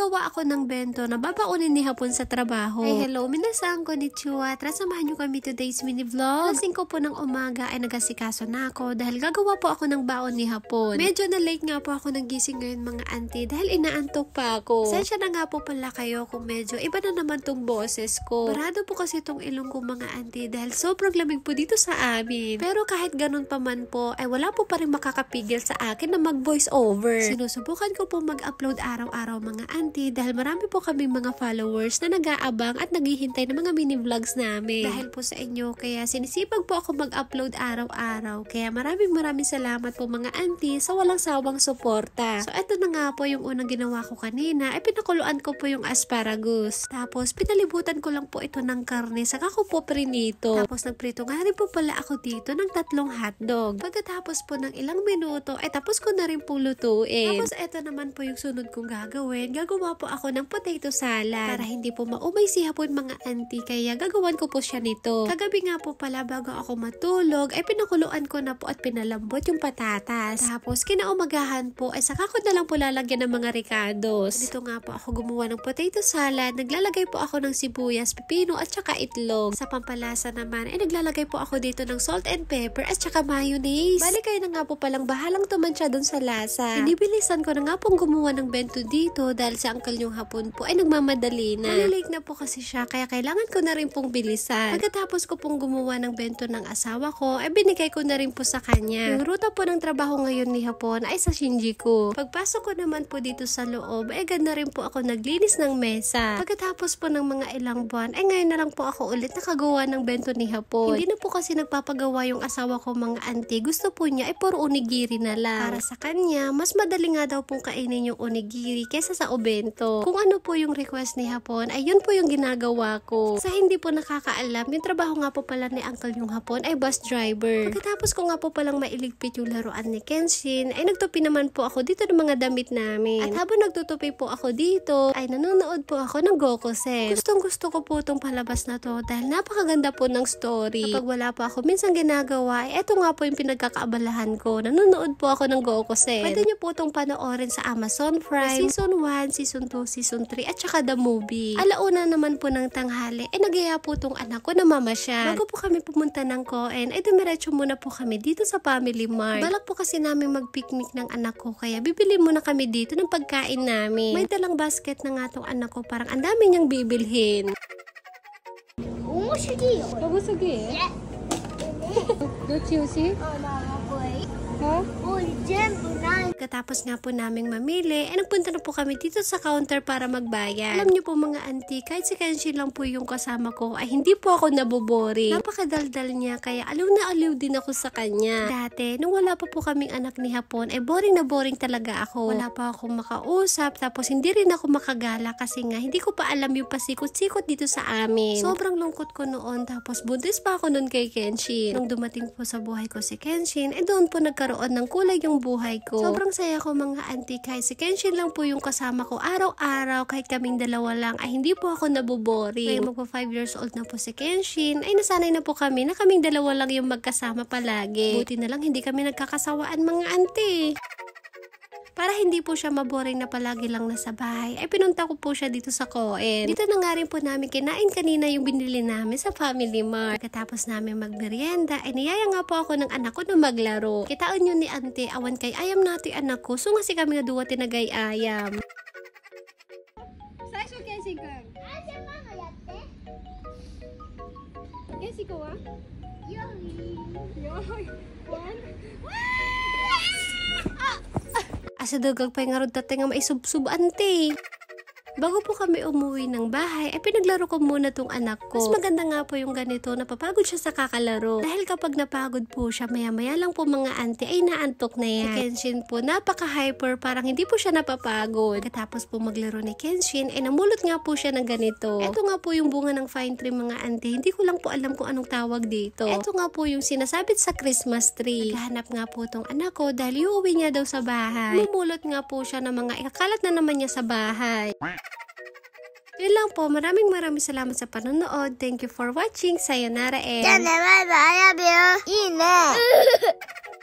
gagawa ako ng bento na babaunin ni Hapon sa trabaho. Ay hello, minasan konnichiwa. Tara samahan nyo kami today's mini vlog. Alas 5 po ng umaga ay nagasikaso na ako dahil gagawa po ako ng baon ni Hapon. Medyo na late nga po ako nagising ngayon mga auntie dahil inaantok pa ako. Sensya na nga po pala kayo kung medyo iba na naman tong boses ko. Barado po kasi tong ilong ko mga auntie dahil sobrang lamig po dito sa amin. Pero kahit ganun pa man po ay wala po pa rin makakapigil sa akin na mag voice over. Sinusubukan ko po mag-upload araw-araw mga auntie dahil marami po kami mga followers na nag-aabang at naghihintay ng mga mini vlogs namin. Dahil po sa inyo kaya sinisipag po ako mag-upload araw-araw. Kaya maraming salamat po mga auntie sa walang sawang suporta. So eto na nga po yung unang ginawa ko kanina ay pinakuluan ko po yung asparagus. Tapos pinalibutan ko lang po ito ng karne saka ko po prinito. Tapos nagprito nga rin po pala ako dito ng 3 hotdog. Pagkatapos po ng ilang minuto ay tapos ko na rin po lutuin. Tapos eto naman po yung sunod kong gagawin. Gagawa po ako ng potato salad. Para hindi po maumay si Hapon mga auntie kaya gagawan ko po siya nito. Kagabi nga po pala bago ako matulog ay pinakuluan ko na po at pinalambot yung patatas. Tapos kinaumagahan po ay saka ko na lang po lalagyan ng mga ricados. Dito nga po ako gumawa ng potato salad. Naglalagay po ako ng sibuyas, pipino at saka itlog. Sa pampalasa naman ay naglalagay po ako dito ng salt and pepper at saka mayonnaise. Bali kayo na nga po palang bahalang tumansya dun sa lasa. Inibilisan ko na nga pong gumawa ng bento dito dahil sa uncle yung Hapon po ay nagmamadali na. Malilate na po kasi siya kaya kailangan ko na rin pong bilisan. Pagkatapos ko pong gumawa ng bento ng asawa ko ay binigay ko na rin po sa kanya. Yung ruta po ng trabaho ngayon ni Hapon ay sa Shinjuku. Pagpasok ko naman po dito sa loob ay agad na rin po ako naglinis ng mesa. Pagkatapos po ng mga ilang buwan ay ngayon na lang po ako ulit nakagawa ng bento ni Hapon. Hindi na po kasi nagpapagawa yung asawa ko mga auntie. Gusto po niya ay puro onigiri na lang. Para sa kanya, mas madali nga daw pong kainin yung onigiri kesa sa obento. Kung ano po yung request ni Hapon ay yun po yung ginagawa ko. Sa hindi po nakakaalam, yung trabaho nga po pala ni uncle yung Hapon ay bus driver. Pagkatapos ko nga po palang mailigpit yung laruan ni Kenshin ay nagtupi naman po ako dito ng mga damit namin. At habang nagtutupi po ako dito ay nanonood po ako ng Gokusen. Gustong gusto ko po itong palabas na to dahil napakaganda po ng story. Kapag wala po ako minsan ginagawa ay eto nga po yung pinagkakaabalahan ko. Nanonood po ako ng Gokusen. Pwede nyo po itong panoorin sa Amazon Prime. Season 1, Season 2, Season 3 at saka the movie. Alauna naman po ng tanghali ay nagaya po itong anak ko na mamasyal. Bago po kami pumunta ng Koen ay dumiretso muna po kami dito sa Family Mart. Balak po kasi namin mag-picnic ng anak ko kaya bibili muna kami dito ng pagkain namin. May dalang basket na nga itong anak ko parang ang dami niyang bibilhin. 面白いよこれ。Bagus lagi ya? Lucu sih. これ。 Ha? もう全部ない。 Katapos nga po naming mamili, nagpunta na po kami dito sa counter para magbayad. Alam niyo po mga auntie, kahit si Kenshin lang po yung kasama ko, ay hindi po ako nabobori. Napakadaldal niya, kaya aliw na aliw din ako sa kanya. Dati, nung wala pa po kaming anak ni Hapon, ay boring na boring talaga ako. Wala pa akong makausap, tapos hindi rin ako makagala kasi nga, hindi ko pa alam yung pasikot-sikot dito sa amin. Sobrang lungkot ko noon, tapos buntis pa ako noon kay Kenshin. Nung dumating po sa buhay ko si Kenshin, ay doon po nagkaroon ng kulay yung buhay ko. Sobrang saya ko mga auntie kahit si Kenshin lang po yung kasama ko araw-araw kahit kaming dalawa lang ay hindi po ako nabobori. Ngayon magpa 5 years old na po si Kenshin ay nasanay na po kami na kaming dalawa lang yung magkasama palagi. Buti na lang hindi kami nagkakasawaan mga auntie. Para hindi po siya maboring na palagi lang nasa bahay, ay pinunta ko po siya dito sa Koen. Dito na nga rin po namin kinain kanina yung binili namin sa Family Mart. Pagkatapos namin magmerienda, ay niyaya nga po ako ng anak ko na maglaro. Kitaan nyo ni ante, awan kay ayam natin anak ko, so nga si kami nga duwa tinagay ayam. Saisho Kenshin kun. あ、じゃあママやって。 Kenshin ko wa? よい。 Asa dagag pa nga rod tatay nga maisubsub ante. Bago po kami umuwi ng bahay, ay pinaglaro ko muna tong anak ko. Mas maganda nga po yung ganito, napapagod siya sa kakalaro. Dahil kapag napagod po siya, maya-maya lang po mga auntie ay naantok na yan. Si Kenshin po, napaka-hyper, parang hindi po siya napapagod. Katapos po maglaro ni Kenshin, ay namulot nga po siya ng ganito. Ito nga po yung bunga ng fine tree mga auntie, hindi ko lang po alam kung anong tawag dito. Ito nga po yung sinasabit sa Christmas tree. Naghahanap nga po tong anak ko dahil iuwi niya daw sa bahay. Namulot nga po siya ng mga ikakalat na naman niya sa bahay. Yun lang po. Maraming salamat sa panonood. Thank you for watching. Sayonara and... じゃあね、バイバイ。I love you。いいね。